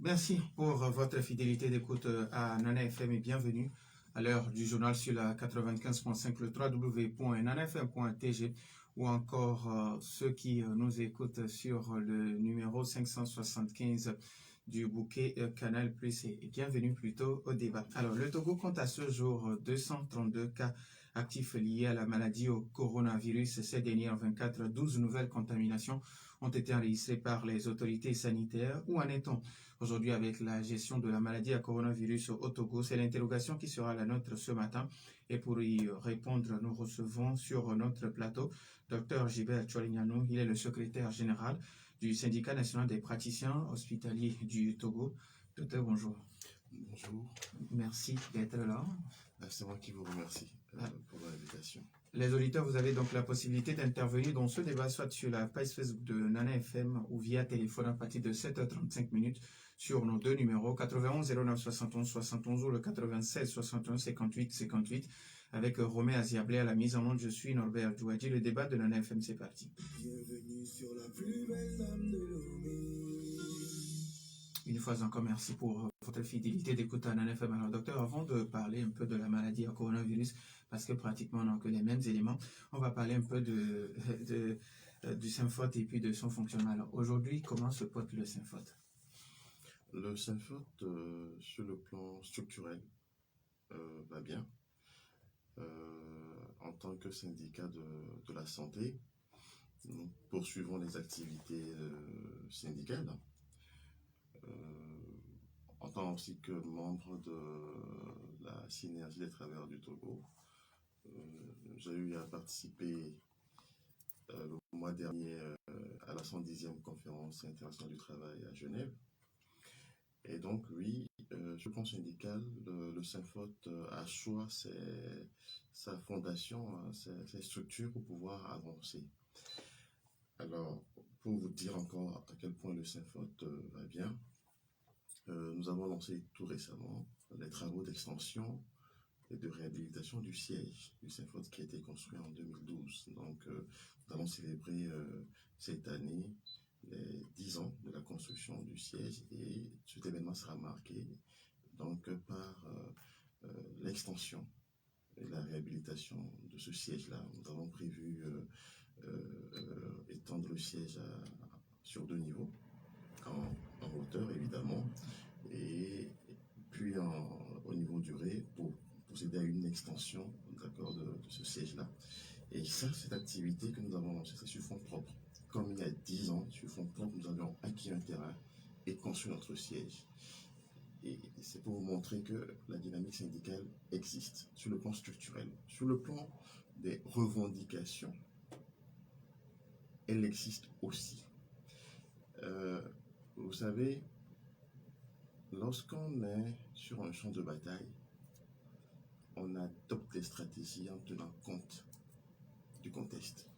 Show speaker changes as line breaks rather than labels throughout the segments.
Merci pour votre fidélité d'écoute à Nana FM et bienvenue à l'heure du journal sur la 95.5, le www.nanafm.tg ou encore ceux qui nous écoutent sur le numéro 575 du bouquet Canal Plus et bienvenue plutôt au débat. Alors, le Togo compte à ce jour 232 cas actifs liés à la maladie au coronavirus. Ces dernières 24, 12 nouvelles contaminations ont été enregistrées par les autorités sanitaires. Où en est-on aujourd'hui avec la gestion de la maladie à coronavirus au Togo? C'est l'interrogation qui sera la nôtre ce matin. Et pour y répondre, nous recevons sur notre plateau Dr Gilbert Choualignano. Il est le secrétaire général du syndicat national des praticiens hospitaliers du Togo. Docteur, bonjour.
Bonjour.
Merci d'être là.
C'est moi qui vous remercie pour l'invitation.
Les auditeurs, vous avez donc la possibilité d'intervenir dans ce débat, soit sur la page Facebook de Nana FM ou via téléphone à partir de 7h35 sur nos deux numéros 91 09 71 71 ou le 96 61 58 58 avec Romain Aziablé à la mise en onde. Je suis Norbert Douadji. Le débat de Nana FM, c'est parti.
Bienvenue sur la plus belle dame de Lomé.
Une fois encore, merci pour votre fidélité d'écoute à Nana FM. Alors, docteur, avant de parler un peu de la maladie à coronavirus, parce que pratiquement on n'a que les mêmes éléments, on va parler un peu du Synfot et puis de son fonctionnement. Alors, aujourd'hui, comment se porte le Synfot?
Le Synfot, sur le plan structurel, va bien. En tant que syndicat de la santé, nous poursuivons les activités syndicales. En tant aussi que membre de la synergie des travailleurs du Togo, j'ai eu à participer le mois dernier à la 110e conférence internationale du travail à Genève. Et donc, oui, sur le plan syndical, le Synfot a choix sa fondation, ses structures pour pouvoir avancer. Alors, pour vous dire encore à quel point le Synfot va bien, nous avons lancé tout récemment les travaux d'extension et de réhabilitation du siège du Synfot qui a été construit en 2012. Donc, nous allons célébrer cette année les 10 ans de la construction du siège et cet événement sera marqué donc par l'extension et la réhabilitation de ce siège-là. Nous avons prévu étendre le siège sur 2 niveaux, en hauteur évidemment, et puis au niveau du rez pour procéder à une extension de ce siège-là. Et ça, cette activité que nous avons lancée, c'est sur fonds propres. Comme il y a 10 ans, sur fonds propres, nous avions acquis un terrain et construit notre siège. Et c'est pour vous montrer que la dynamique syndicale existe sur le plan structurel. Sur le plan des revendications, elle existe aussi. Vous savez, lorsqu'on est sur un champ de bataille, on adopte des stratégies en tenant compte du contexte.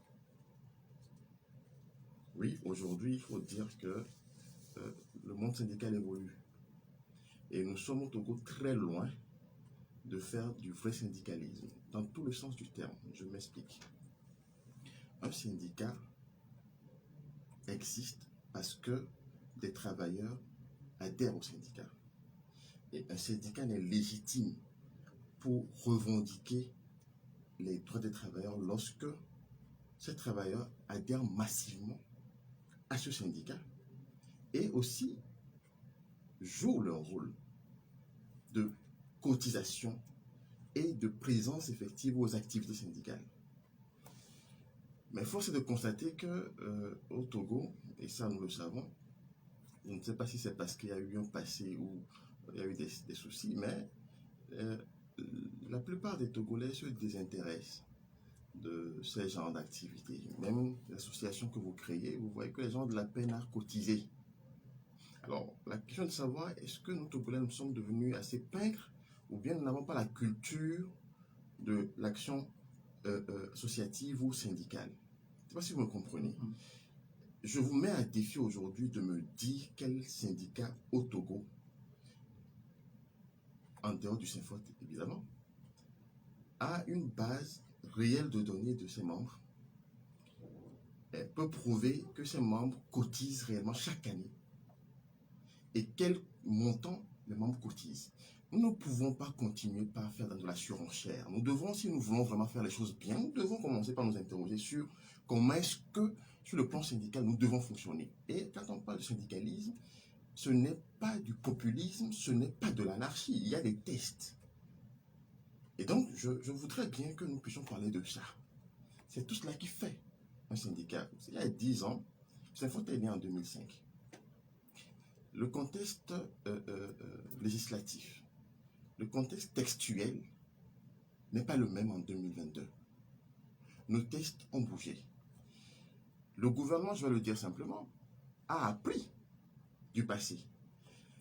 Oui, aujourd'hui, il faut dire que le monde syndical évolue. Et nous sommes au Togo très loin de faire du vrai syndicalisme, dans tout le sens du terme. Je m'explique. Un syndicat existe parce que des travailleurs adhèrent au syndicat. Et un syndicat n'est légitime pour revendiquer les droits des travailleurs lorsque ces travailleurs adhèrent massivement à ce syndicat et aussi jouent leur rôle de cotisation et de présence effective aux activités syndicales. Mais force est de constater que au Togo, et ça nous le savons, je ne sais pas si c'est parce qu'il y a eu un passé où il y a eu des soucis, mais la plupart des Togolais se désintéressent de ces genres d'activités. Même l'association que vous créez, vous voyez que les gens ont de la peine à cotiser. Alors, la question est de savoir, est-ce que nous, Togolais, nous sommes devenus assez pingres ou bien nous n'avons pas la culture de l'action associative ou syndicale? Je ne sais pas si vous me comprenez. Je vous mets à défi aujourd'hui de me dire quel syndicat au Togo, en dehors du Synfot évidemment, a une base réelle de données de ses membres et peut prouver que ses membres cotisent réellement chaque année. Et quelle montant les membres cotisent. Nous ne pouvons pas continuer par faire de la surenchère. Nous devons, si nous voulons vraiment faire les choses bien, nous devons commencer par nous interroger sur comment est-ce que, sur le plan syndical, nous devons fonctionner. Et quand on parle de syndicalisme, ce n'est pas du populisme, ce n'est pas de l'anarchie. Il y a des tests. Et donc, je voudrais bien que nous puissions parler de ça. C'est tout cela qui fait un syndicat. Il y a 10 ans, Synfort est né en 2005. Le contexte législatif, le contexte textuel n'est pas le même en 2022. Nos tests ont bougé. Le gouvernement, je vais le dire simplement, a appris du passé.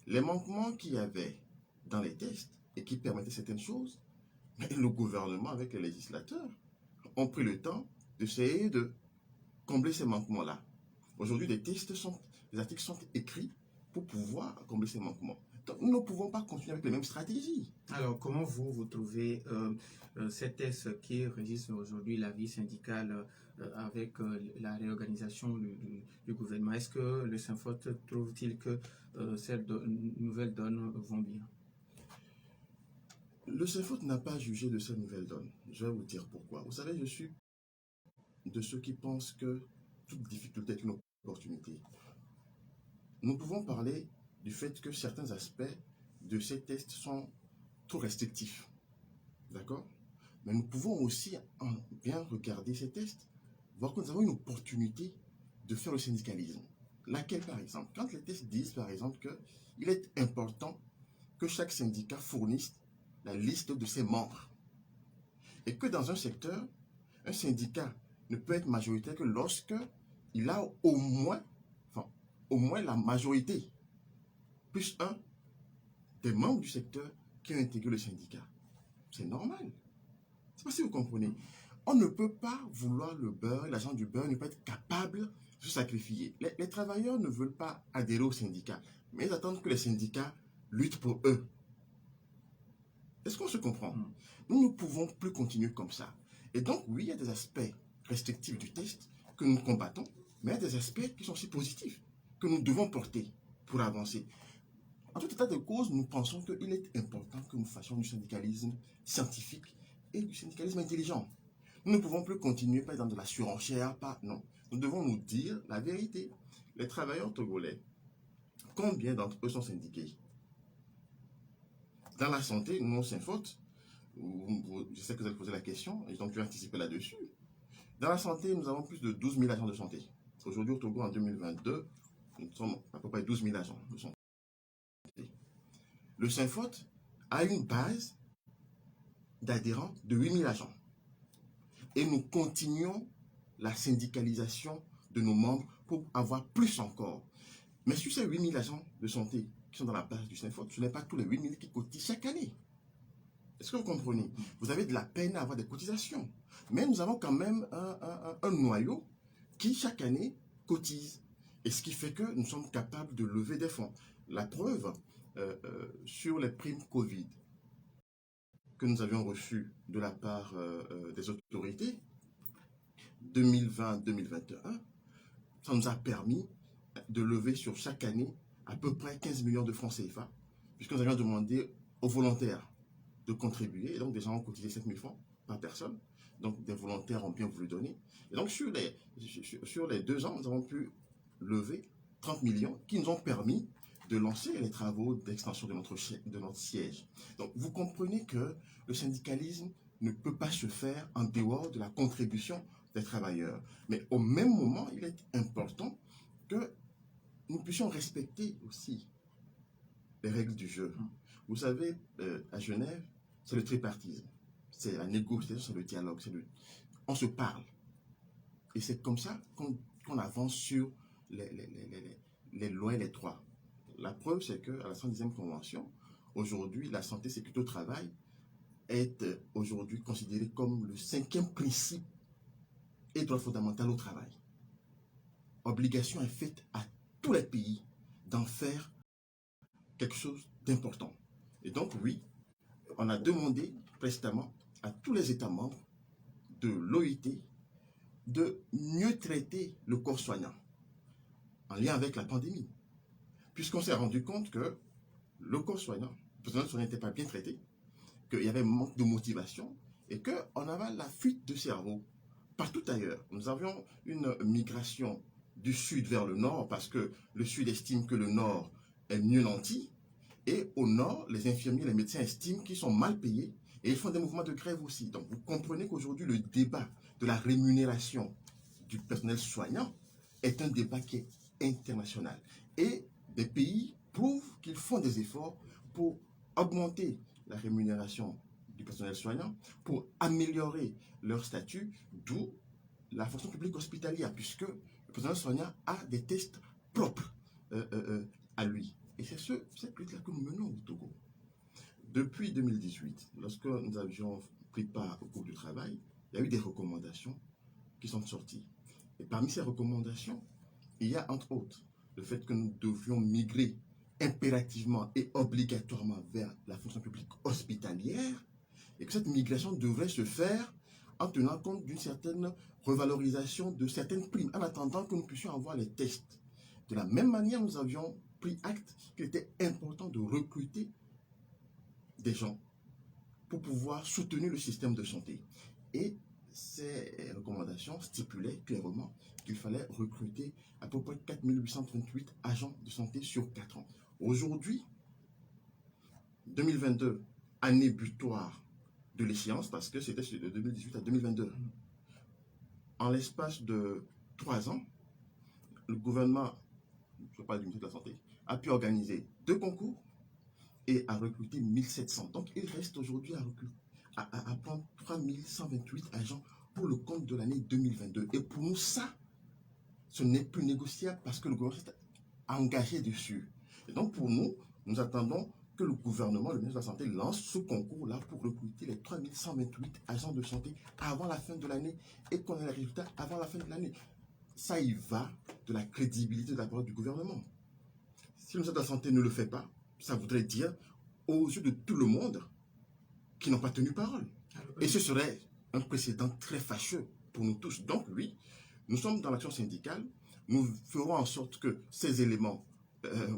Les manquements qu'il y avait dans les tests et qui permettaient certaines choses, mais le gouvernement, avec les législateurs, ont pris le temps d'essayer de combler ces manquements-là. Aujourd'hui, les articles sont écrits pour pouvoir combler ces manquements. Donc, nous ne pouvons pas continuer avec les mêmes stratégies.
Alors, comment vous trouvez ces tests qui régissent aujourd'hui la vie syndicale avec la réorganisation du gouvernement? Est-ce que le Synfort trouve-t-il que ces nouvelles donnes vont bien?
Le Synfort n'a pas jugé de cette nouvelle donne. Je vais vous dire pourquoi. Vous savez, je suis de ceux qui pensent que toute difficulté est une opportunité. Nous pouvons parler du fait que certains aspects de ces tests sont trop restrictifs. D'accord? Mais nous pouvons aussi bien regarder ces tests, voir que nous avons une opportunité de faire le syndicalisme. Laquelle, par exemple? Quand les tests disent, par exemple, qu'il est important que chaque syndicat fournisse la liste de ses membres. Et que dans un secteur, un syndicat ne peut être majoritaire que lorsque il a au moins la majorité, plus un des membres du secteur qui ont intégré le syndicat. C'est normal. Je ne sais pas si vous comprenez. On ne peut pas vouloir le beurre, l'agent du beurre ne peut être capable de se sacrifier. Les travailleurs ne veulent pas adhérer au syndicat, mais ils attendent que les syndicats luttent pour eux. Est-ce qu'on se comprend? Nous ne pouvons plus continuer comme ça. Et donc, oui, il y a des aspects restrictifs du test que nous combattons, mais il y a des aspects qui sont aussi positifs, que nous devons porter pour avancer. En tout état de cause, nous pensons qu'il est important que nous fassions du syndicalisme scientifique et du syndicalisme intelligent. Nous ne pouvons plus continuer par exemple de la surenchère, non. Nous devons nous dire la vérité. Les travailleurs togolais, combien d'entre eux sont syndiqués? Dans la santé, nous, au Synfort, je sais que vous allez poser la question, et donc je vais anticiper là-dessus. Dans la santé, nous avons plus de 12 000 agents de santé. Aujourd'hui, au Togo, en 2022, nous sommes à peu près 12 000 agents de santé. Le Synfort a une base d'adhérents de 8 000 agents. Et nous continuons la syndicalisation de nos membres pour avoir plus encore. Mais sur ces 8 000 agents de santé qui sont dans la base du Synfort, ce n'est pas tous les 8 000 qui cotisent chaque année. Est-ce que vous comprenez? Vous avez de la peine à avoir des cotisations. Mais nous avons quand même un noyau qui, chaque année, cotise. Et ce qui fait que nous sommes capables de lever des fonds. La preuve, sur les primes Covid que nous avions reçues de la part des autorités, 2020-2021, ça nous a permis de lever sur chaque année à peu près 15 millions de francs CFA, puisque nous avions demandé aux volontaires de contribuer, et donc des gens ont cotisé 7 000 francs par personne, donc des volontaires ont bien voulu donner. Et donc sur les 2 ans, nous avons pu lever 30 millions qui nous ont permis de lancer les travaux d'extension de notre siège. Donc vous comprenez que le syndicalisme ne peut pas se faire en dehors de la contribution des travailleurs. Mais au même moment, il est important que nous puissions respecter aussi les règles du jeu. Vous savez, à Genève, c'est le tripartisme. C'est la négociation, c'est le dialogue. On se parle. Et c'est comme ça qu'on avance sur les lois et les droits. La preuve, c'est qu'à la 110e convention, aujourd'hui, la santé, sécurité au travail est aujourd'hui considérée comme le 5e principe et droit fondamental au travail. Obligation est faite à tous les pays d'en faire quelque chose d'important. Et donc, oui, on a demandé prestamment à tous les États membres de l'OIT de mieux traiter le corps soignant en lien avec la pandémie. Puisqu'on s'est rendu compte que le corps soignant, le personnel soignant n'était pas bien traité, qu'il y avait un manque de motivation et qu'on avait la fuite de cerveau partout ailleurs. Nous avions une migration du sud vers le nord parce que le sud estime que le nord est mieux nanti et au nord, les infirmiers, les médecins estiment qu'ils sont mal payés et ils font des mouvements de grève aussi. Donc vous comprenez qu'aujourd'hui, le débat de la rémunération du personnel soignant est un débat qui est international. Et des pays prouvent qu'ils font des efforts pour augmenter la rémunération du personnel soignant, pour améliorer leur statut, d'où la fonction publique hospitalière, puisque le personnel soignant a des tests propres à lui. Et c'est cette lutte-là que nous menons au Togo. Depuis 2018, lorsque nous avions pris part au groupe de travail, il y a eu des recommandations qui sont sorties. Et parmi ces recommandations, il y a entre autres le fait que nous devions migrer impérativement et obligatoirement vers la fonction publique hospitalière et que cette migration devrait se faire en tenant compte d'une certaine revalorisation de certaines primes en attendant que nous puissions avoir les tests. De la même manière, nous avions pris acte qu'il était important de recruter des gens pour pouvoir soutenir le système de santé. Et ces recommandations stipulaient clairement qu'il fallait recruter à peu près 4838 agents de santé sur 4 ans. Aujourd'hui, 2022, année butoir de l'échéance, parce que c'était de 2018 à 2022. En l'espace de 3 ans, le gouvernement, je parle du ministère de la Santé, a pu organiser 2 concours et a recruté 1700. Donc il reste aujourd'hui à prendre 3128 agents pour le compte de l'année 2022. Et pour nous, ça, ce n'est plus négociable parce que le gouvernement s'est engagé dessus. Et donc pour nous, nous attendons que le gouvernement, le ministre de la Santé, lance ce concours-là pour recruter les 3128 agents de santé avant la fin de l'année et qu'on ait les résultats avant la fin de l'année. Ça y va de la crédibilité de la parole du gouvernement. Si le ministre de la Santé ne le fait pas, ça voudrait dire aux yeux de tout le monde qu'ils n'ont pas tenu parole. Et ce serait un précédent très fâcheux pour nous tous. Donc oui, nous sommes dans l'action syndicale, nous ferons en sorte que ces éléments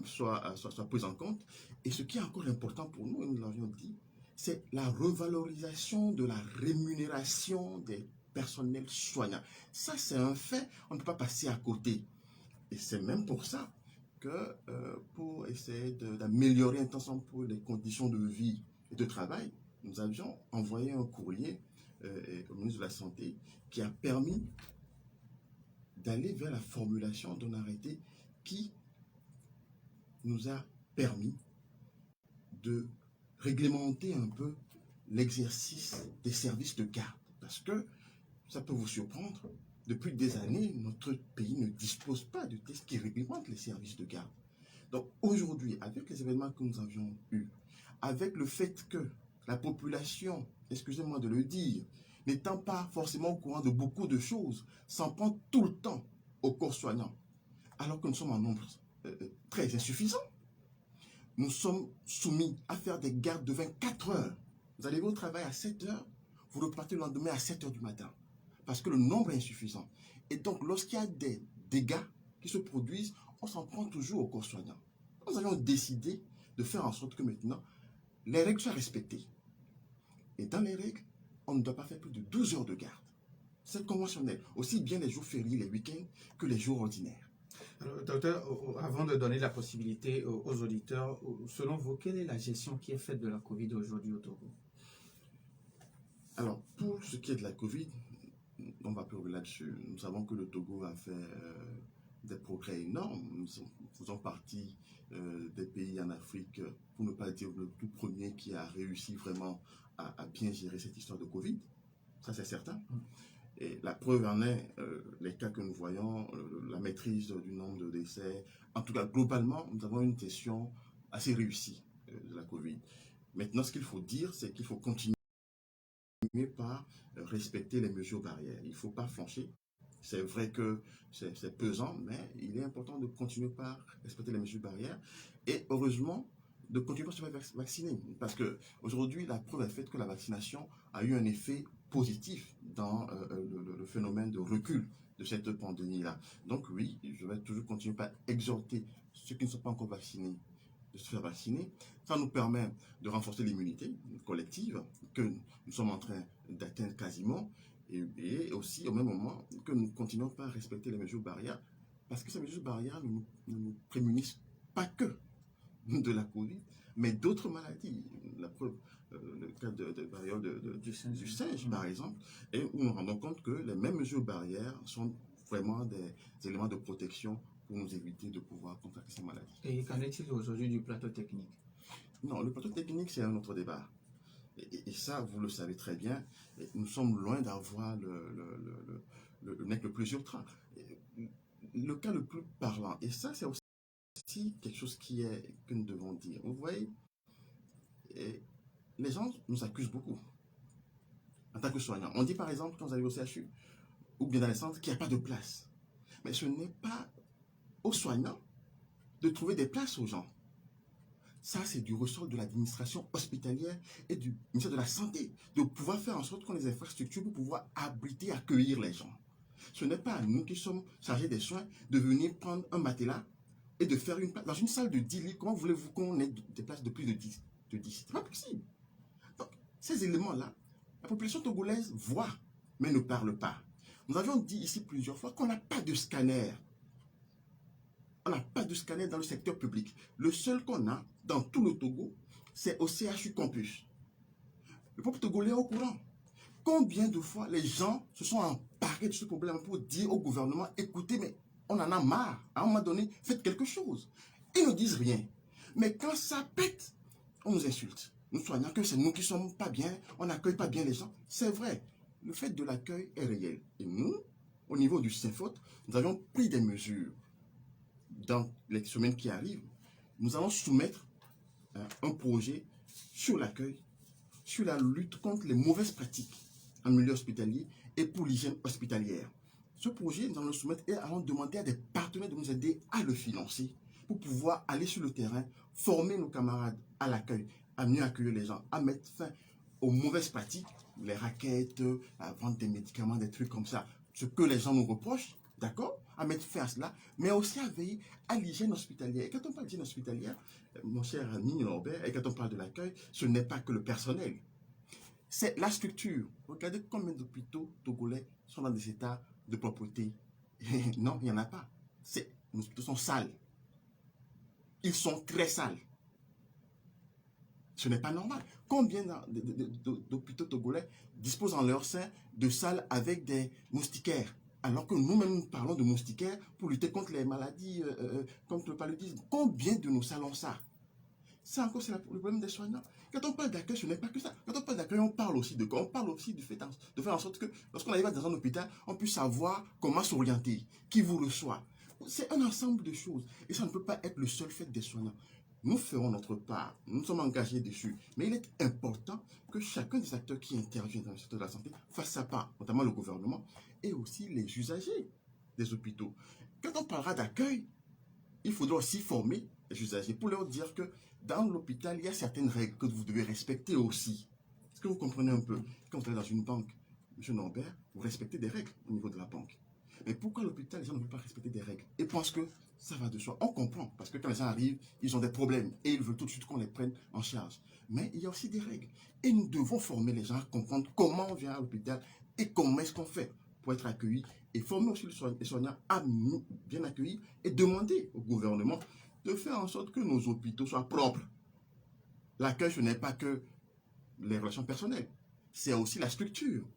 soient pris en compte. Et ce qui est encore important pour nous, et nous l'avions dit, c'est la revalorisation de la rémunération des personnels soignants. Ça, c'est un fait, on ne peut pas passer à côté. Et c'est même pour ça que pour essayer d'améliorer intensément pour les conditions de vie et de travail, nous avions envoyé un courrier au ministre de la Santé qui a permis d'aller vers la formulation d'un arrêté qui nous a permis de réglementer un peu l'exercice des services de garde. Parce que, ça peut vous surprendre, depuis des années, notre pays ne dispose pas de tests qui réglementent les services de garde. Donc aujourd'hui, avec les événements que nous avions eus, avec le fait que la population, excusez-moi de le dire, n'étant pas forcément au courant de beaucoup de choses, s'en prend tout le temps au corps soignant, alors que nous sommes en nombre très insuffisant. Nous sommes soumis à faire des gardes de 24 heures. Vous allez au travail à 7 heures, vous repartez le lendemain à 7 heures du matin, parce que le nombre est insuffisant. Et donc, lorsqu'il y a des dégâts qui se produisent, on s'en prend toujours au corps soignant. Nous avions décidé de faire en sorte que maintenant, les règles soient respectées. Et dans les règles, on ne doit pas faire plus de 12 heures de garde. C'est conventionnel, aussi bien les jours fériés, les week-ends, que les jours ordinaires.
Alors, docteur, avant de donner la possibilité aux auditeurs, selon vous, quelle est la gestion qui est faite de la Covid aujourd'hui au Togo?
Alors, pour ce qui est de la Covid, on va plus là-dessus. Nous savons que le Togo a fait des progrès énormes. Nous faisons partie des pays en Afrique, pour ne pas dire le tout premier, qui a réussi vraiment à bien gérer cette histoire de Covid. Ça, c'est certain. Et la preuve en est, les cas que nous voyons, la maîtrise du nombre de décès. En tout cas, globalement, nous avons une gestion assez réussie de la Covid. Maintenant, ce qu'il faut dire, c'est qu'il faut continuer par respecter les mesures barrières. Il ne faut pas flancher. C'est vrai que c'est pesant, mais il est important de continuer par respecter les mesures barrières. Et heureusement, de continuer par se faire vacciner. Parce qu'aujourd'hui, la preuve est faite que la vaccination a eu un effet positif dans le phénomène de recul de cette pandémie-là. Donc oui, je vais toujours continuer par exhorter ceux qui ne sont pas encore vaccinés de se faire vacciner. Ça nous permet de renforcer l'immunité collective que nous sommes en train d'atteindre quasiment, et aussi au même moment que nous continuons pas à respecter les mesures barrières, parce que ces mesures barrières ne nous prémunissent pas que de la Covid, mais d'autres maladies. La preuve, le cas de variole du singe, par exemple, et où nous rendons compte que les mêmes mesures barrières sont vraiment des éléments de protection pour nous éviter de pouvoir contracter ces maladies.
Et qu'en est-il aujourd'hui du plateau technique?
Non, le plateau technique, c'est un autre débat. Et ça, vous le savez très bien, nous sommes loin d'avoir le nec le plus ultra. Le cas le plus parlant, et ça, c'est aussi quelque chose que nous devons dire. Vous voyez, les gens nous accusent beaucoup en tant que soignants. On dit par exemple, quand vous allez au CHU ou bien dans les centres, qu'il n'y a pas de place. Mais ce n'est pas aux soignants de trouver des places aux gens. Ça, c'est du ressort de l'administration hospitalière et du ministère de la Santé, de pouvoir faire en sorte qu'on ait les infrastructures pour pouvoir abriter, accueillir les gens. Ce n'est pas à nous qui sommes chargés des soins de venir prendre un matelas et de faire une place. Dans une salle de 10 lits, comment voulez-vous qu'on ait des places de plus de 10 C'est pas possible. Donc, ces éléments-là, la population togolaise voit, mais ne parle pas. Nous avions dit ici plusieurs fois qu'on n'a pas de scanner. On n'a pas de scanner dans le secteur public. Le seul qu'on a dans tout le Togo, c'est au CHU Campus. Le peuple togolais est au courant. Combien de fois les gens se sont emparés de ce problème pour dire au gouvernement, écoutez, mais on en a marre. À un moment donné, faites quelque chose. Ils ne disent rien. Mais quand ça pète, on nous insulte. Nous soignons que c'est nous qui ne sommes pas bien, on n'accueille pas bien les gens. C'est vrai. Le fait de l'accueil est réel. Et nous, au niveau du SINFOT, nous avons pris des mesures. Dans les semaines qui arrivent, nous allons soumettre un projet sur l'accueil, sur la lutte contre les mauvaises pratiques en milieu hospitalier et pour l'hygiène hospitalière. Ce projet, nous allons le soumettre et allons demander à des partenaires de nous aider à le financer pour pouvoir aller sur le terrain, former nos camarades à l'accueil, à mieux accueillir les gens, à mettre fin aux mauvaises pratiques, les raquettes, à vendre des médicaments, des trucs comme ça, ce que les gens nous reprochent. D'accord? À mettre fin à cela, mais aussi à veiller à l'hygiène hospitalière. Et quand on parle d'hygiène hospitalière, mon cher ami Norbert, et quand on parle de l'accueil, ce n'est pas que le personnel. C'est la structure. Regardez combien d'hôpitaux togolais sont dans des états de propreté. Non, il n'y en a pas. Nos hôpitaux sont sales. Ils sont très sales. Ce n'est pas normal. Combien d'hôpitaux togolais disposent en leur sein de salles avec des moustiquaires? Alors que nous-mêmes, nous parlons de moustiquaires pour lutter contre les maladies, contre le paludisme. Combien de nos salles ont ça? Ça encore, c'est le problème des soignants. Quand on parle d'accueil, ce n'est pas que ça. Quand on parle d'accueil, on parle aussi de quoi? On parle aussi de faire en sorte que lorsqu'on arrive dans un hôpital, on puisse savoir comment s'orienter, qui vous reçoit. C'est un ensemble de choses. Et ça ne peut pas être le seul fait des soignants. Nous ferons notre part, nous sommes engagés dessus. Mais il est important que chacun des acteurs qui interviennent dans le secteur de la santé fasse sa part, notamment le gouvernement et aussi les usagers des hôpitaux. Quand on parlera d'accueil, il faudra aussi former les usagers pour leur dire que dans l'hôpital, il y a certaines règles que vous devez respecter aussi. Est-ce que vous comprenez un peu? Quand vous allez dans une banque, M. Norbert, vous respectez des règles au niveau de la banque. Mais pourquoi à l'hôpital, les gens ne veulent pas respecter des règles et pensent que ça va de soi? On comprend, parce que quand les gens arrivent, ils ont des problèmes et ils veulent tout de suite qu'on les prenne en charge. Mais il y a aussi des règles. Et nous devons former les gens à comprendre comment on vient à l'hôpital et comment est-ce qu'on fait pour être accueilli, et former aussi les soignants à nous bien accueillir et demander au gouvernement de faire en sorte que nos hôpitaux soient propres. L'accueil, ce n'est pas que les relations personnelles, c'est aussi la structure.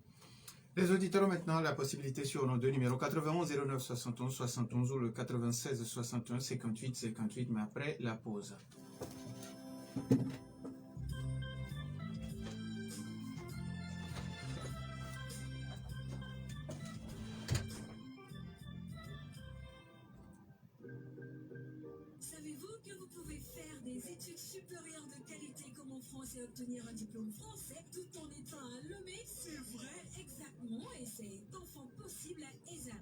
Les auditeurs ont maintenant la possibilité sur nos deux numéros 91 09 71 71 ou le 96 61 58 58, mais après la pause.
Savez-vous que vous pouvez faire des études supérieures de qualité comme en France et obtenir un diplôme français tout en étant à Lomé? C'est vrai, exactement, et c'est enfin possible à ESAM.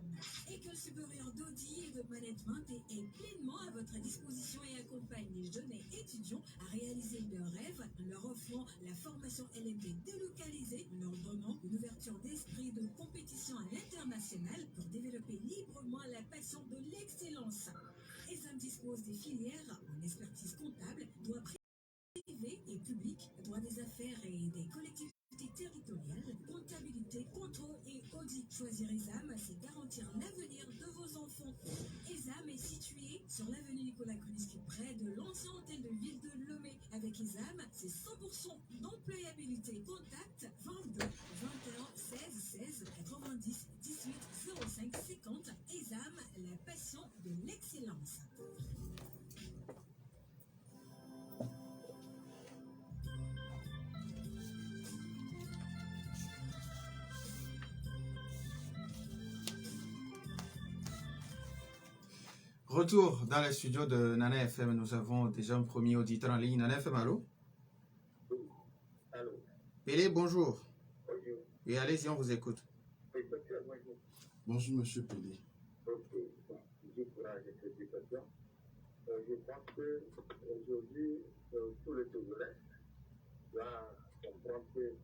École supérieure d'audit et de management est pleinement à votre disposition et accompagne les jeunes et étudiants à réaliser leurs rêves en leur offrant la formation LMD délocalisée, en leur donnant une ouverture d'esprit de compétition à l'international pour développer librement la passion de l'excellence. ESAM dispose des filières en expertise comptable, d'affaires et des collectivités territoriales, comptabilité, contrôle et audit. Choisir ESAM, c'est garantir l'avenir de vos enfants. ESAM est situé sur l'avenue Nicolas Kruniski, près de l'ancien hôtel de ville de Lomé. Avec ESAM, c'est 100% d'employabilité. Contact 22 21 16 16 90 18 05 50. ESAM, la passion de l'excellence.
Retour dans les studios de Nana FM. Nous avons déjà un premier auditeur en ligne. Nana FM, allô?
Allô?
Pélé, bonjour.
Bonjour.
Oui, allez-y, on vous écoute.
Bonjour, monsieur Pelé.
Ok, bon, je courage de cette situation. Je pense qu'aujourd'hui, tout le Togolais doit comprendre que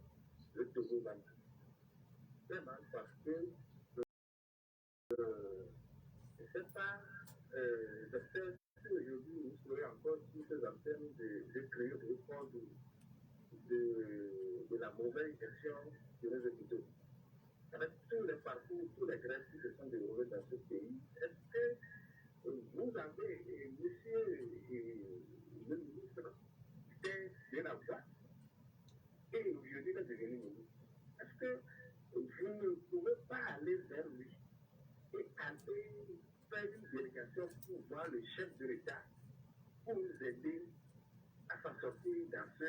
le Togo va mal. Très mal parce que je ne sais pas, j'espère qu'aujourd'hui vous serez encore sur ces antennes de créer des efforts de la mauvaise gestion de nos hôpitaux. Avec tous les parcours, tous les grèves qui se sont déroulés dans ce pays, est-ce que vous avez, monsieur le ministre, fait bien à voir et aujourd'hui il est devenu ministre? Est-ce que vous ne pouvez pas aller vers lui et aller faire une délégation pour voir le chef de l'État pour nous aider à s'en sortir dans ce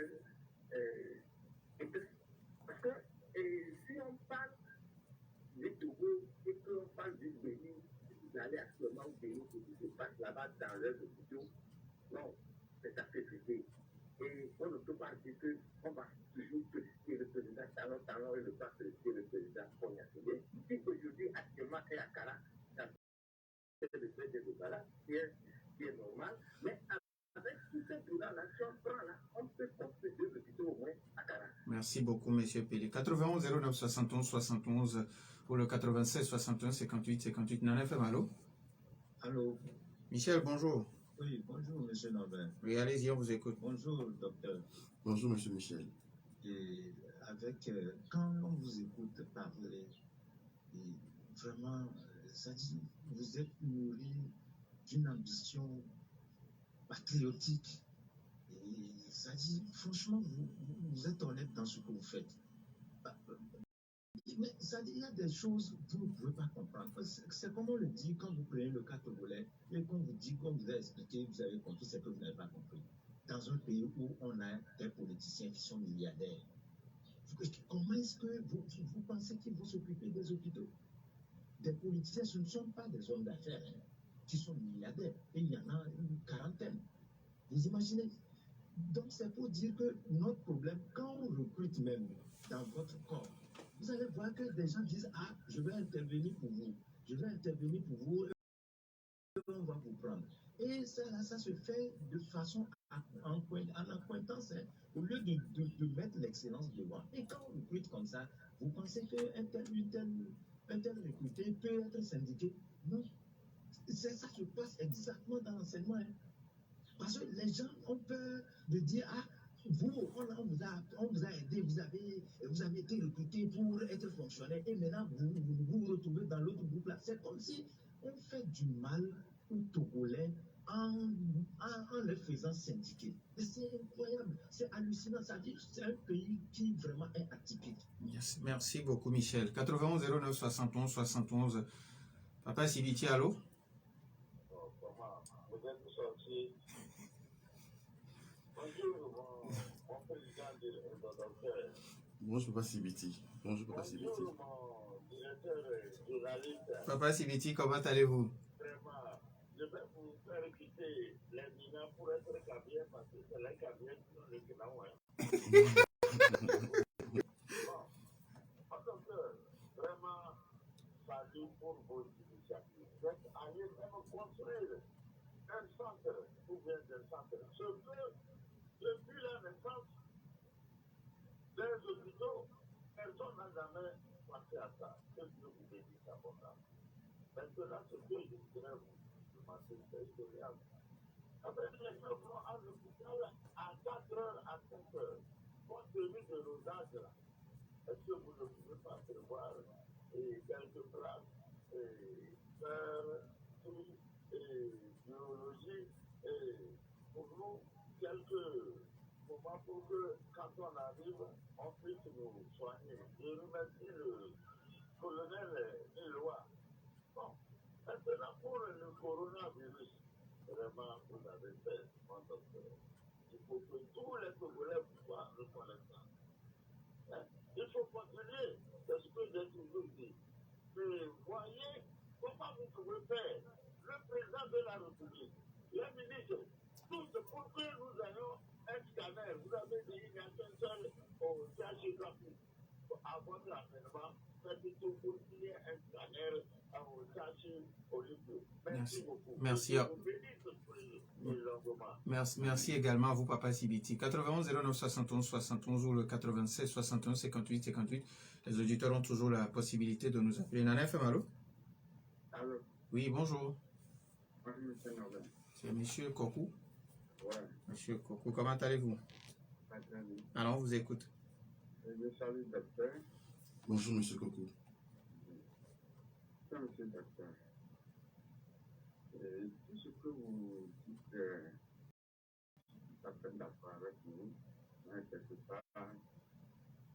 parce que si on parle du Togo et qu'on parle du Bénin, vous allez actuellement au Bénin, ce qui se passe là-bas dans leurs hôpitaux, non, c'est assez triste. Et on ne peut pas dire qu'on va toujours féliciter le président talon et ne pas féliciter le président Konya. Si aujourd'hui, actuellement, est à Kara, c'est le président de Bala, qui est normal, mais avec tout ce bilan-là, si on prend là, on peut construire 2 hôpitaux au moins à Kara.
Merci beaucoup, monsieur Pélé. 91 09 71 71 pour le 96 61 58 58. Nana FM, allô?
Allô?
Michel, bonjour.
Oui, bonjour, monsieur Norbert.
Oui, allez-y, on vous écoute.
Bonjour, docteur.
Bonjour, monsieur Michel.
Et quand on vous écoute parler, et vraiment, ça dit, vous êtes nourri d'une ambition patriotique. Et ça dit, franchement, vous êtes honnête dans ce que vous faites. Mais ça dit, il y a des choses que vous ne pouvez pas comprendre. C'est comme on le dit quand vous prenez le cas togolais et qu'on vous dit, qu'on vous a expliqué, vous avez compris, c'est que vous n'avez pas compris. Dans un pays où on a des politiciens qui sont milliardaires, comment est-ce que vous pensez qu'ils vont s'occuper des hôpitaux? Des politiciens, ce ne sont pas des hommes d'affaires qui sont milliardaires. Et il y en a une quarantaine. Vous imaginez? Donc c'est pour dire que notre problème, quand on recrute même dans votre corps, vous allez voir que des gens disent, ah, je vais intervenir pour vous, je vais intervenir pour vous, on va vous prendre. Et ça se fait de façon en accointance, au lieu de mettre l'excellence devant. Et quand on recrute comme ça, vous pensez qu'un tel recruté peut être syndiqué? Non. Ça se passe exactement dans l'enseignement. Parce que les gens ont peur de dire, ah, vous, on vous a aidé, vous avez été recruté pour être fonctionnaire et maintenant vous retrouvez dans l'autre groupe là. C'est comme si on fait du mal aux Togolais en les faisant syndiquer. C'est incroyable, c'est hallucinant. Ça dit, c'est un pays qui vraiment est atypique.
Yes. Merci beaucoup, Michel. 91 09 71 71. Papa Sibiti, allô?
Vous êtes sorti. Bonjour, mon président de docteur.
Bonjour, Papa Sibiti. Bonjour, Papa Sibiti.
Bonjour, mon directeur journaliste.
Papa Sibiti, comment allez-vous?
Vraiment, je vais vous faire quitter les minants pour être cabinet parce que c'est les cabinets qui sont les minants. Bon, en tant que vraiment, ça dit pour vos initiatives. Vous êtes allés même construire un centre ou bien des centres. Ce que, depuis la naissance des hôpitaux, personne n'a jamais pensé à ça. Que Dieu vous bénisse abondamment. Maintenant, ce que je voudrais vous demander, c'est incroyable. Avec les gens vont à l'hôpital à 4 heures, à 5 heures, compte tenu cela. Est-ce que vous ne pouvez pas prévoir quelques places, faire tout biologie pour nous, quelques moments pour que quand on arrive, on puisse nous soigner. Je remercie le colonel Niloa. Bon, maintenant pour le coronavirus, vraiment, vous avez fait mon docteur. Il faut que tous les Congolais soient reconnaissants. Hein? Il faut continuer, c'est ce que j'ai toujours dit. Mais voyez comment vous pouvez faire. Le président de la République, les ministres, tout pour que nous ayons un scanner. Vous avez dit qu'il y a qu'un seul au CHU gratuit. À votre avènement, faites tout pour qu'il y ait un scanner au CHU Olympio. Merci beaucoup.
Merci. Merci également à vous, Papa Sibiti. 91 09 71 71 ou le 96 61 58 58. Les auditeurs ont toujours la possibilité de nous appeler. Nana FM, allô?
Allô?
Oui, bonjour.
Oui, monsieur Norbert.
C'est Monsieur Kokou.
Ouais.
Monsieur Kokou, comment allez-vous?
Pas très bien.
Alors, on vous écoute.
Je salue le docteur.
Bonjour, monsieur Kokou.
Monsieur le docteur. Tout ce que vous dites, ça fait d'accord avec nous. Mais quelque part,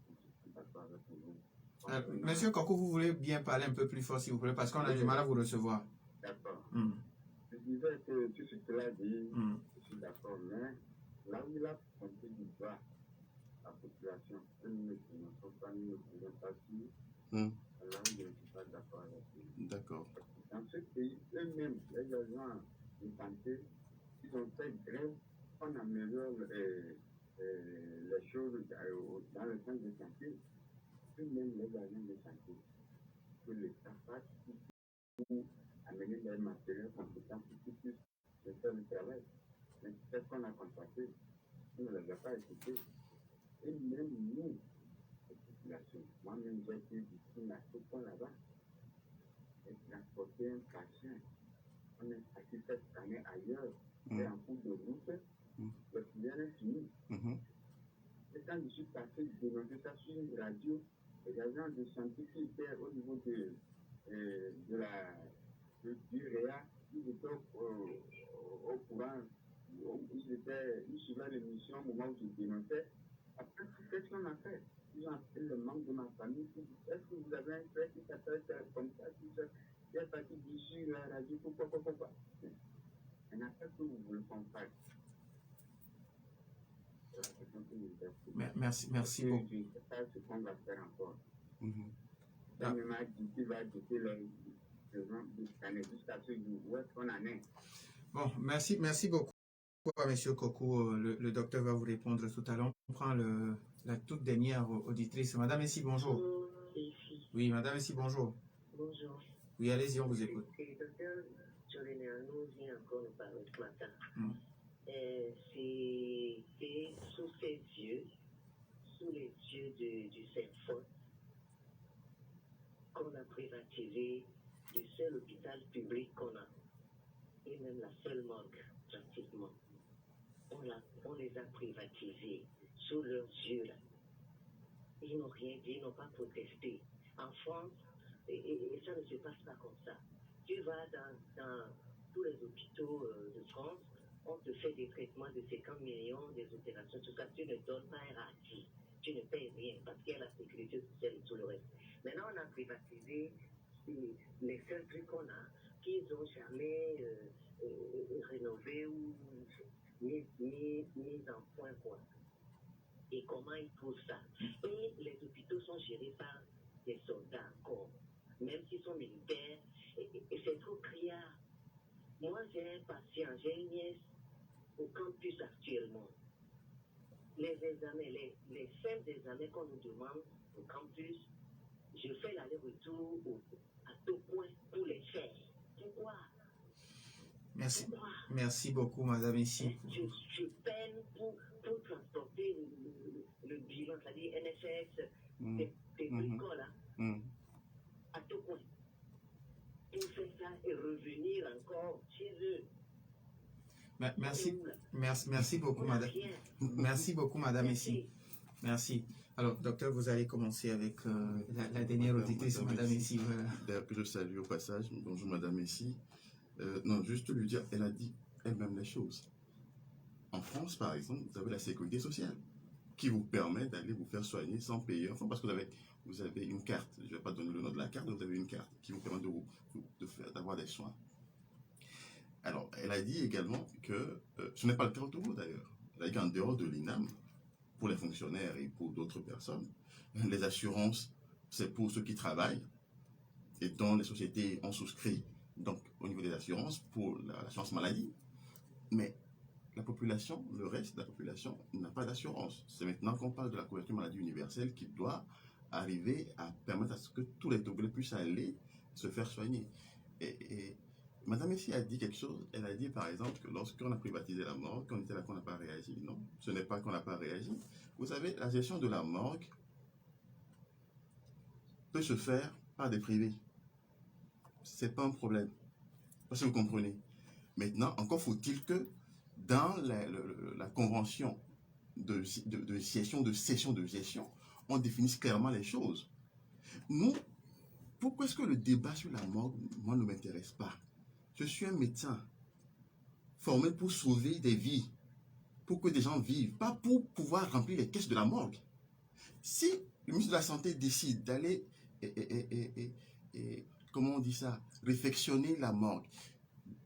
je suis d'accord avec vous.
Monsieur Kokou, vous voulez bien parler un peu plus fort, s'il vous plaît, parce qu'on a du mal à vous recevoir.
D'accord. Je disais que tout ce qu'il a dit, je suis d'accord, mais là où il a pointé du bas la population, que nous ne connaissons pas, nous ne pouvons pas suivre, là où je ne suis pas d'accord avec lui.
D'accord.
Dans ce pays, eux-mêmes, les agents de santé, ils ont fait grève qu'on améliore les choses dans le centre de santé. Eux-mêmes, les agents de santé, que l'État fasse pour amener des matériels compétents pour qu'ils puissent faire le travail. Mais c'est ce qu'on a constaté. On ne les a pas écoutés. Et même nous, la population, moi-même, j'ai été victime à ce point là-bas. Et transporter un patient. On est parti cette année ailleurs, et en cours de route, le filière est fini. Et quand je suis passé dénoncer ça sur une radio, les agents de santé qui étaient au niveau du REA, ils étaient au courant, ils suivaient l'émission au moment où je dénonçais. Après, qu'est-ce qu'on a fait? Ils ont appelé le membre de ma famille. Est-ce que vous avez un frère qui s'appelle comme ça, tout ça? Il est parti d'ici la radio, pourquoi? On n'a pas que vous voulez qu'on fasse.
Merci beaucoup.
Je ne sais pas ce qu'on va faire encore. Il m'a dit qu'il va jeter les gens du scanner jusqu'à ce jour. Où est-ce qu'on en est?
Bon, merci beaucoup, Monsieur Kokou. Le docteur va vous répondre tout à l'heure. On prend la toute dernière auditrice. Madame Essi, bonjour. Oui, Madame Essi, bonjour.
Bonjour.
Oui, allez-y, on vous écoute.
Le docteur Jolénéano vient encore nous parler ce matin. C'est sous ses yeux, sous les yeux du Saint-Fond, qu'on a privatisé le seul hôpital public qu'on a, et même la seule morgue, pratiquement. On les a privatisés sous leurs yeux, là. Ils n'ont rien dit, ils n'ont pas protesté. En France, et ça ne se passe pas comme ça. Tu vas dans tous les hôpitaux de France, on te fait des traitements de 50 millions, des opérations, tout ça, tu ne donnes pas un rati. Tu ne payes rien parce qu'il y a la sécurité sociale et tout le reste. Maintenant, on a privatisé les seuls trucs qu'on a, qu'ils n'ont jamais rénové ou mis en point, quoi. Et comment ils posent ça? Et les hôpitaux sont gérés par des soldats encore, même s'ils sont militaires, et c'est trop criard. Moi, j'ai un patient, j'ai une nièce au campus actuellement. Les examens, les simples examens qu'on nous demande au campus, je fais l'aller-retour à tout point pour les faire. Pourquoi?
Merci beaucoup, Madame Essi.
Je peine pour transporter le bilan, c'est-à-dire NSS, des bricoles, à tout point. Pour faire ça et revenir encore chez eux.
Merci beaucoup, Madame. Merci beaucoup, Madame Essi. Merci. Alors, docteur, vous allez commencer avec la dernière auditrice, Madame Messi. Voilà.
D'ailleurs, que je salue au passage. Bonjour, Madame Messi. Non, juste lui dire, elle a dit elle-même les choses. En France, par exemple, vous avez la sécurité sociale qui vous permet d'aller vous faire soigner sans payer. Enfin, parce que vous avez une carte. Je ne vais pas donner le nom de la carte, mais vous avez une carte qui vous permet d'avoir des soins. Alors, elle a dit également que ce n'est pas le cas au Togo d'ailleurs. Elle a dit qu'en dehors de l'INAM, pour les fonctionnaires et pour d'autres personnes, les assurances, c'est pour ceux qui travaillent et dont les sociétés ont souscrit, donc au niveau des assurances, pour l'assurance maladie. Mais la population, le reste de la population n'a pas d'assurance. C'est maintenant qu'on parle de la couverture maladie universelle qui doit arriver à permettre à ce que tous les Togolais puissent aller se faire soigner. Et Madame Messi a dit quelque chose. Elle a dit par exemple que lorsqu'on a privatisé la morgue, qu'on était là qu'on n'a pas réagi. Non, ce n'est pas qu'on n'a pas réagi. Vous savez, la gestion de la morgue peut se faire par des privés. C'est pas un problème. Parce que vous comprenez. Maintenant, encore faut-il que dans la convention de gestion, de cession de gestion, on définisse clairement les choses. Nous, pourquoi est-ce que le débat sur la morgue, moi, ne m'intéresse pas? Je suis un médecin formé pour sauver des vies, pour que des gens vivent, pas pour pouvoir remplir les caisses de la morgue. Si le ministre de la Santé décide d'aller, comment on dit ça, réfectionner la morgue,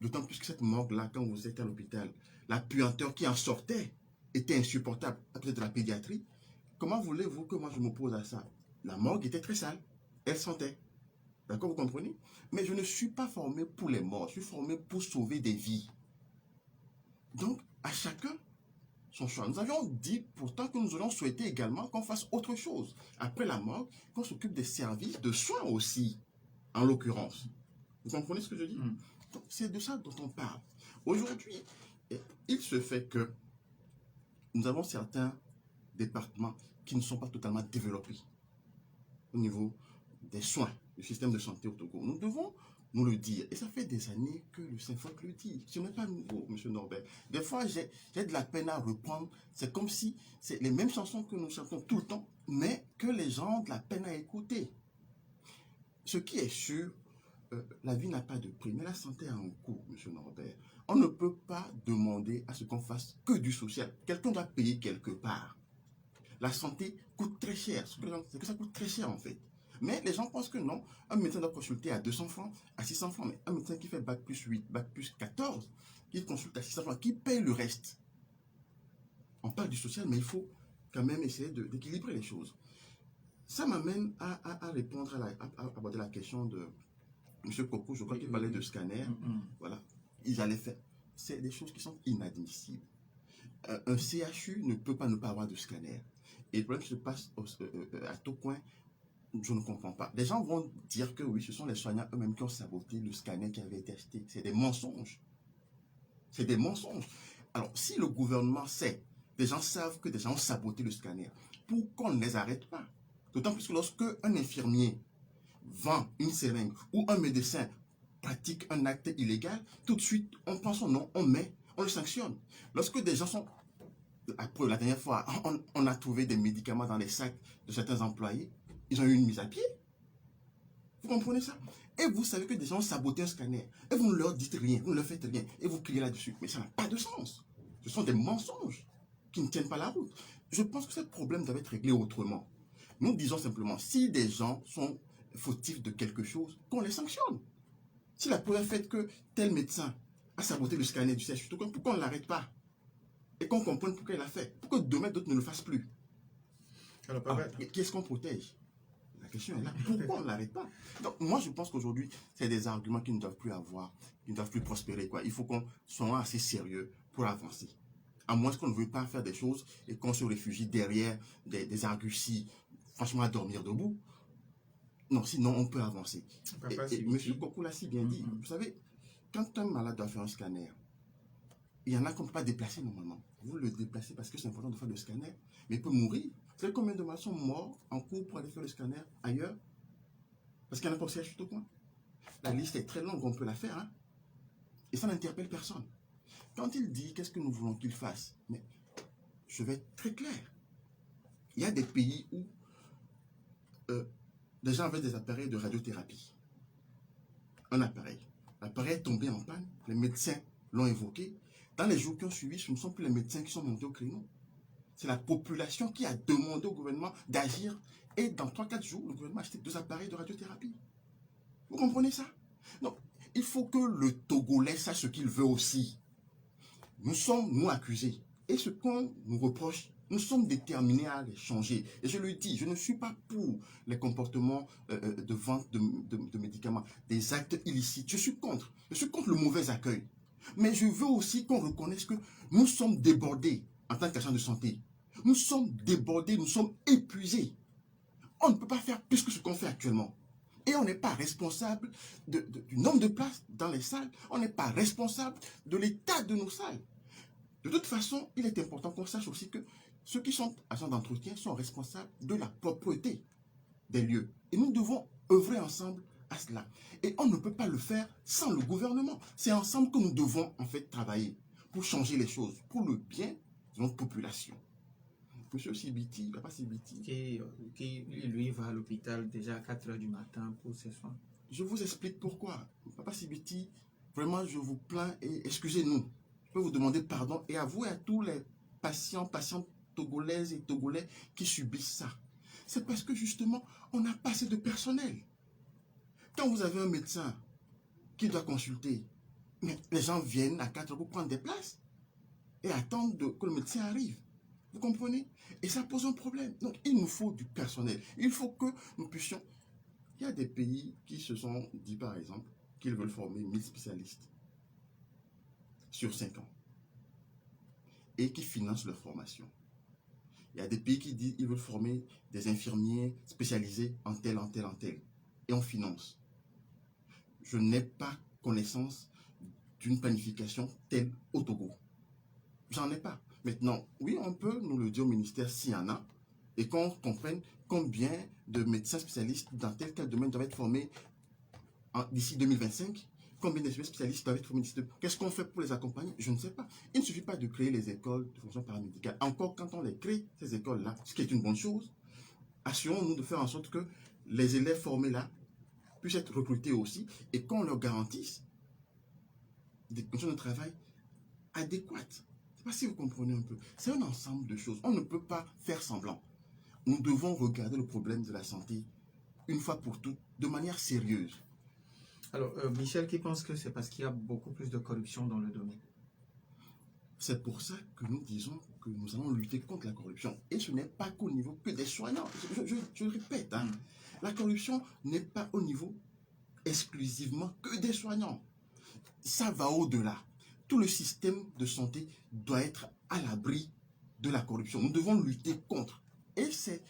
d'autant plus que cette morgue-là, quand vous êtes à l'hôpital, la puanteur qui en sortait était insupportable, peut-être de la pédiatrie. Comment voulez-vous que moi je m'oppose à ça? La morgue était très sale, elle sentait. D'accord, vous comprenez? Mais je ne suis pas formé pour les morts, je suis formé pour sauver des vies. Donc, à chacun son choix. Nous avions dit pourtant que nous aurions souhaité également qu'on fasse autre chose. Après la morgue, qu'on s'occupe des services de soins aussi, en l'occurrence. Vous comprenez ce que je dis? Donc, c'est de ça dont on parle. Aujourd'hui, il se fait que nous avons certains départements qui ne sont pas totalement développés au niveau des soins, du système de santé au Togo. Nous devons nous le dire. Et ça fait des années que le Saint-Foc le dit. Ce n'est pas nouveau, M. Norbert. Des fois, j'ai de la peine à reprendre. C'est comme si c'est les mêmes chansons que nous chantons tout le temps, mais que les gens ont de la peine à écouter. Ce qui est sûr, la vie n'a pas de prix, mais la santé a un coût, M. Norbert. On ne peut pas demander à ce qu'on fasse que du social. Quelqu'un doit payer quelque part. La santé coûte très cher. C'est que ça coûte très cher en fait. Mais les gens pensent que non. Un médecin doit consulter à 200 francs, à 600 francs. Mais un médecin qui fait bac plus 8, bac plus 14, qui consulte à 600 francs, qui paye le reste. On parle du social, mais il faut quand même essayer d'équilibrer les choses. Ça m'amène à répondre, à aborder la question de M. Coco. Je crois qu'il parlait de scanner. Voilà. Ils allaient faire. C'est des choses qui sont inadmissibles. Un CHU ne peut pas ne pas avoir de scanner. Et le problème qui se passe à tout coin, je ne comprends pas. Les gens vont dire que oui, ce sont les soignants eux-mêmes qui ont saboté le scanner qui avait été acheté. C'est des mensonges. C'est des mensonges. Alors, si le gouvernement sait, les gens savent que des gens ont saboté le scanner, pourquoi on ne les arrête pas? D'autant plus que lorsque un infirmier vend une seringue ou un médecin pratique un acte illégal, tout de suite, on prend son nom, on le sanctionne. Lorsque des gens sont... Après, la dernière fois, on a trouvé des médicaments dans les sacs de certains employés. Ils ont eu une mise à pied. Vous comprenez ça? Et vous savez que des gens ont saboté un scanner. Et vous ne leur dites rien, vous ne leur faites rien. Et vous criez là-dessus. Mais ça n'a pas de sens. Ce sont des mensonges qui ne tiennent pas la route. Je pense que ce problème doit être réglé autrement. Nous disons simplement, si des gens sont fautifs de quelque chose, qu'on les sanctionne. Si la preuve est faite que tel médecin a saboté le scanner du CHU, pourquoi on ne l'arrête pas? Et qu'on comprenne pourquoi il l'a fait. Pourquoi demain d'autres ne le fassent plus? Alors, qu'est-ce qu'on protège? La question est là. Pourquoi on ne l'arrête pas? Donc, moi, je pense qu'aujourd'hui, c'est des arguments qui ne doivent plus avoir, qui ne doivent plus prospérer, quoi. Il faut qu'on soit assez sérieux pour avancer. À moins qu'on ne veuille pas faire des choses et qu'on se réfugie derrière des arguties, franchement, à dormir debout. Non, sinon, on peut avancer. Et M. Kokou l'a si bien dit. Vous savez, quand un malade doit faire un scanner, il y en a qu'on ne peut pas déplacer normalement. Vous le déplacez parce que c'est important de faire le scanner, mais il peut mourir. Vous savez combien de malades sont morts en cours pour aller faire le scanner ailleurs? Parce qu'il y en a pas au CHU tout coin. La liste est très longue, on peut la faire. Hein? Et ça n'interpelle personne. Quand il dit qu'est-ce que nous voulons qu'il fasse, mais je vais être très clair. Il y a des pays où les gens avaient des appareils de radiothérapie. Un appareil. L'appareil est tombé en panne, les médecins l'ont évoqué. Dans les jours qui ont suivi, ce ne sont plus les médecins qui sont montés au créneau. C'est la population qui a demandé au gouvernement d'agir. Et dans 3-4 jours, le gouvernement a acheté 2 appareils de radiothérapie. Vous comprenez ça? Donc, il faut que le Togolais sache ce qu'il veut aussi. Nous sommes, nous, accusés. Et ce qu'on nous reproche, nous sommes déterminés à les changer. Et je le dis, je ne suis pas pour les comportements de vente de médicaments, des actes illicites. Je suis contre. Je suis contre le mauvais accueil. Mais je veux aussi qu'on reconnaisse que nous sommes débordés en tant qu'agents de santé. Nous sommes débordés, nous sommes épuisés. On ne peut pas faire plus que ce qu'on fait actuellement. Et on n'est pas responsable du nombre de places dans les salles. On n'est pas responsable de l'état de nos salles. De toute façon, il est important qu'on sache aussi que ceux qui sont agents d'entretien sont responsables de la propreté des lieux. Et nous devons œuvrer ensemble à cela. Et on ne peut pas le faire sans le gouvernement. C'est ensemble que nous devons en fait travailler pour changer les choses, pour le bien de notre population. Monsieur Sibiti, Papa Sibiti,
qui lui va à l'hôpital déjà à 4 h du matin pour ses soins.
Je vous explique pourquoi. Papa Sibiti, vraiment je vous plains et excusez-nous. Je peux vous demander pardon et avouer à tous les patientes togolaises et togolais qui subissent ça. C'est parce que justement, on n'a pas assez de personnel. Quand vous avez un médecin qui doit consulter, mais les gens viennent à 4 h pour prendre des places et attendent que le médecin arrive. Vous comprenez? Et ça pose un problème. Donc, il nous faut du personnel. Il faut que nous puissions... Il y a des pays qui se sont dit, par exemple, qu'ils veulent former 1000 spécialistes sur 5 ans et qui financent leur formation. Il y a des pays qui disent qu'ils veulent former des infirmiers spécialisés en tel. Et on finance. Je n'ai pas connaissance d'une planification telle au Togo. J'en ai pas. Maintenant, oui, on peut nous le dire au ministère s'il y en a et qu'on comprenne combien de médecins spécialistes dans tel domaine doivent être formés d'ici 2025, combien de spécialistes doivent être formés d'ici 2025. Qu'est-ce qu'on fait pour les accompagner? Je ne sais pas. Il ne suffit pas de créer les écoles de fonction paramédicale. Encore quand on les crée, ces écoles-là, ce qui est une bonne chose, assurons-nous de faire en sorte que les élèves formés là puissent être recrutés aussi et qu'on leur garantisse des conditions de travail adéquates. Je ne sais pas si vous comprenez un peu. C'est un ensemble de choses. On ne peut pas faire semblant. Nous devons regarder le problème de la santé une fois pour toutes, de manière sérieuse.
Alors, Michel qui pense que c'est parce qu'il y a beaucoup plus de corruption dans le domaine.
C'est pour ça que nous disons que nous allons lutter contre la corruption. Et ce n'est pas qu'au niveau que des soignants. Je le répète, hein. La corruption n'est pas au niveau exclusivement que des soignants. Ça va au-delà. Tout le système de santé doit être à l'abri de la corruption. Nous devons lutter contre. Et c'est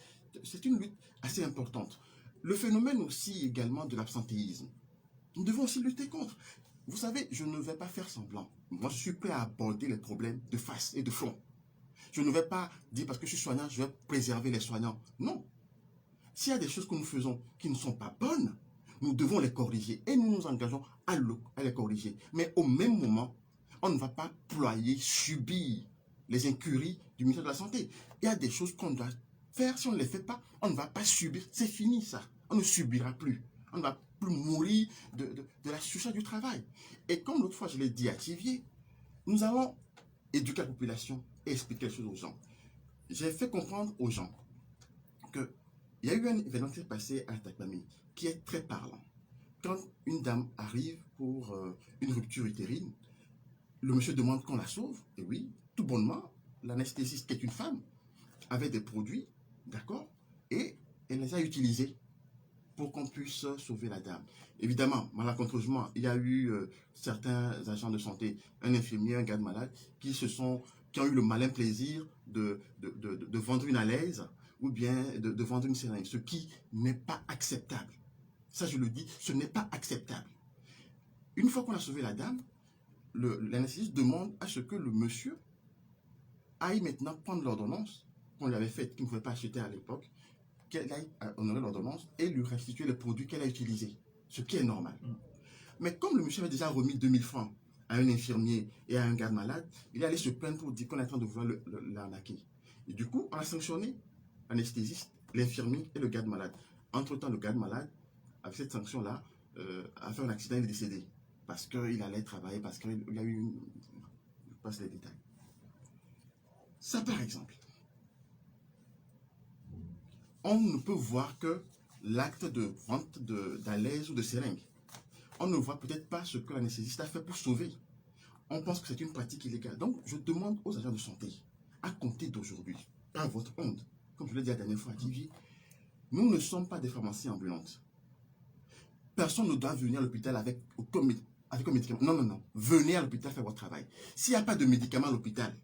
une lutte assez importante. Le phénomène aussi également de l'absentéisme. Nous devons aussi lutter contre. Vous savez, je ne vais pas faire semblant. Moi, je suis prêt à aborder les problèmes de face et de front. Je ne vais pas dire parce que je suis soignant, je vais préserver les soignants. Non. S'il y a des choses que nous faisons qui ne sont pas bonnes, nous devons les corriger. Et nous nous engageons à les corriger. Mais au même moment, on ne va pas ployer, subir les incuries du ministère de la Santé. Il y a des choses qu'on doit faire. Si on ne les fait pas, on ne va pas subir. C'est fini ça. On ne subira plus. On ne va plus mourir de la surcharge du travail. Et comme l'autre fois je l'ai dit à Thiviers, nous allons éduquer la population et expliquer les choses aux gens. J'ai fait comprendre aux gens qu'il y a eu un événement qui s'est passé à Takpami qui est très parlant. Quand une dame arrive pour une rupture utérine, le monsieur demande qu'on la sauve. Et oui, tout bonnement, l'anesthésiste qui est une femme avait des produits, d'accord, et elle les a utilisés pour qu'on puisse sauver la dame. Évidemment, malencontreusement, il y a eu certains agents de santé, un infirmier, un garde malade, qui ont eu le malin plaisir de vendre une alaise ou bien de vendre une seringue, ce qui n'est pas acceptable. Ça, je le dis, ce n'est pas acceptable. Une fois qu'on a sauvé la dame, l'anesthésiste demande à ce que le monsieur aille maintenant prendre l'ordonnance qu'on lui avait faite, qu'il ne pouvait pas acheter à l'époque, qu'elle aille honorer l'ordonnance et lui restituer les produits qu'elle a utilisés, ce qui est normal. Mais comme le monsieur avait déjà remis 2000 francs à un infirmier et à un garde malade, il est allé se plaindre pour dire qu'on est en train de vouloir l'arnaquer. Et du coup, on a sanctionné l'anesthésiste, l'infirmier et le garde malade. Entre-temps, le garde malade, avec cette sanction-là, a fait un accident, il est décédé. Parce qu'il allait travailler, parce qu'il y a eu une... Je passe les détails. Ça, par exemple, on ne peut voir que l'acte de vente d'alèse ou de seringue. On ne voit peut-être pas ce que l'anesthésiste a fait pour sauver. On pense que c'est une pratique illégale. Donc, je demande aux agents de santé, à compter d'aujourd'hui, par votre honte, comme je l'ai dit la dernière fois à TV, nous ne sommes pas des pharmacies ambulantes. Personne ne doit venir à l'hôpital avec un médicament. Non, non, non. Venez à l'hôpital faire votre travail. S'il n'y a pas de médicaments à l'hôpital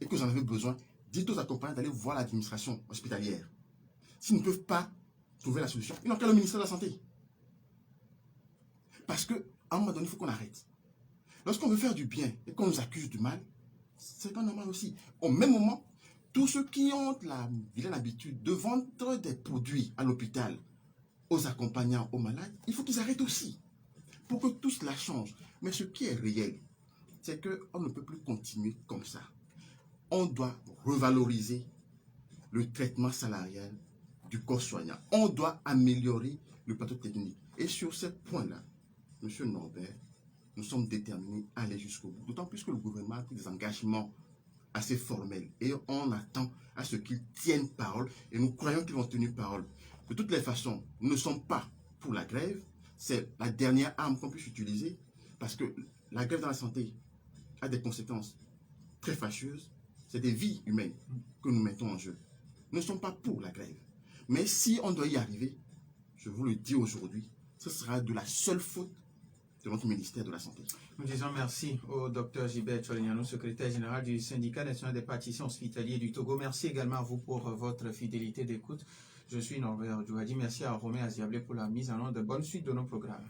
et que vous en avez besoin, dites aux accompagnants d'aller voir l'administration hospitalière. S'ils ne peuvent pas trouver la solution, ils n'ont qu'à le ministère de la Santé. Parce qu'à un moment donné, il faut qu'on arrête. Lorsqu'on veut faire du bien et qu'on nous accuse du mal, c'est pas normal aussi. Au même moment, tous ceux qui ont la vilaine habitude de vendre des produits à l'hôpital aux accompagnants, aux malades, il faut qu'ils arrêtent aussi. Pour que tout cela change. Mais ce qui est réel, c'est qu'on ne peut plus continuer comme ça. On doit revaloriser le traitement salarial du corps soignant. On doit améliorer le plateau technique. Et sur ce point-là, M. Norbert, nous sommes déterminés à aller jusqu'au bout. D'autant plus que le gouvernement a pris des engagements assez formels. Et on attend à ce qu'ils tiennent parole. Et nous croyons qu'ils vont tenir parole. De toutes les façons, nous ne sommes pas pour la grève. C'est la dernière arme qu'on puisse utiliser. Parce que la grève dans la santé a des conséquences très fâcheuses. C'est des vies humaines que nous mettons en jeu. Nous ne sommes pas pour la grève. Mais si on doit y arriver, je vous le dis aujourd'hui, ce sera de la seule faute de notre ministère de la Santé.
Nous disons merci au Dr Gilbert Tcholignano, secrétaire général du syndicat national des praticiens hospitaliers du Togo. Merci également à vous pour votre fidélité d'écoute. Je suis Norbert Djouhadi. Merci à Romain Aziablé pour la mise en œuvre de bonne suite de nos programmes.